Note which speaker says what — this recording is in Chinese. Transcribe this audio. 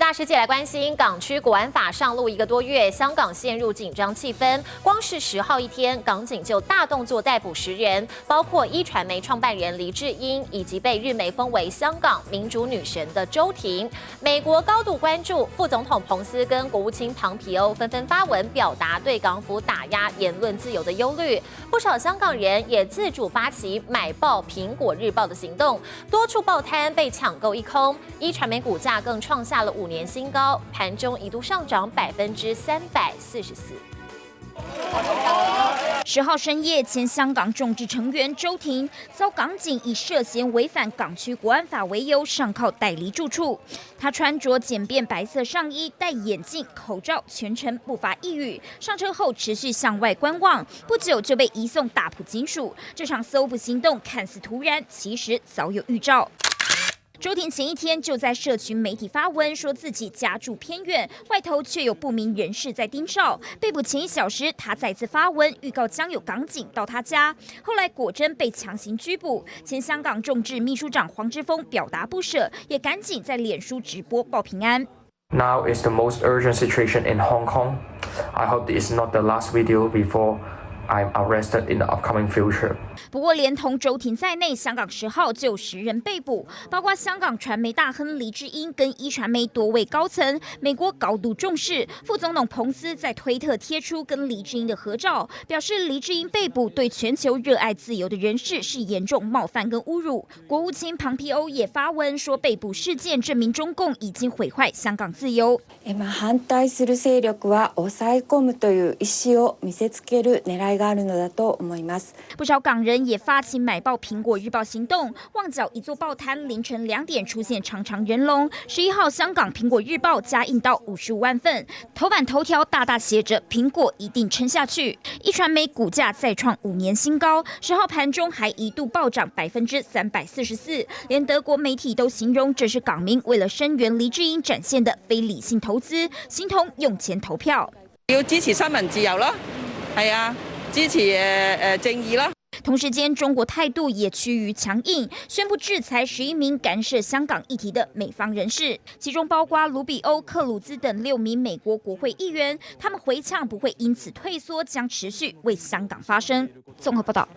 Speaker 1: 大世界来关心，港区国安法上路1个多月，香港陷入紧张气氛。光是10号一天，港警就大动作逮捕10人，包括一传媒创办人黎智英，以及被日媒封为香港民主女神的周庭。美国高度关注，副总统彭斯跟国务卿庞皮欧纷纷发文表达对港府打压言论自由的忧虑。不少香港人也自主发起买爆苹果日报的行动，多处报摊被抢购一空。一传媒股价更创下了5年新高，盘中一度上涨344%。
Speaker 2: 10号深夜，前香港众志成员周庭遭港警以涉嫌违反港区国安法为由上铐带离住处。他穿着简便白色上衣，戴眼镜、口罩，全程不发一语。上车后持续向外观望，不久就被移送大埔警署。这场搜捕行动看似突然，其实早有预兆。周庭前一天就在社群媒体发文，说自己家住偏远，外头却有不明人士在盯梢。被捕前1小时，他再次发文预告将有港警到他家，后来果真被强行拘捕。前香港众志秘书长黄之锋表达不舍，也赶紧在脸书直播报平安。
Speaker 3: Now is the most urgent situation in Hong Kong. I hope this is not the last video before I'm arrested in the upcoming future.
Speaker 2: 不过，连同周庭在内，香港10号就有10人被捕，包括香港传媒大亨黎智英跟一传媒多位高层。美国高度重视，副总统彭斯在推特贴出跟黎智英的合照，表示黎智英被捕对全球热爱自由的人士是严重冒犯跟侮辱。国务卿庞皮欧也发文说，被捕事件证明中共已经毁坏香港自由。
Speaker 4: 反対する勢力は抑え込むという意思を見せつける狙いがあるのだと思います。
Speaker 2: 不少港人也发起买爆苹果日报行动，旺角一座报摊凌晨2点出现长长人龙。11号，香港苹果日报加印到55万份，头版头条大大写着“苹果一定撑下去”。一传媒股价再创5年新高，10号盘中还一度暴涨344%，连德国媒体都形容这是港民为了声援黎智英展现的非理性投资，形同用錢投票。
Speaker 5: 要支持新聞自由咯，係啊，支持正義啦。
Speaker 2: 同时间，中国态度也趋于强硬，宣布制裁11名干涉香港议题的美方人士，其中包括卢比欧、克鲁兹等6名美国国会议员。他们回呛不会因此退缩，将持续为香港发声。综合报道。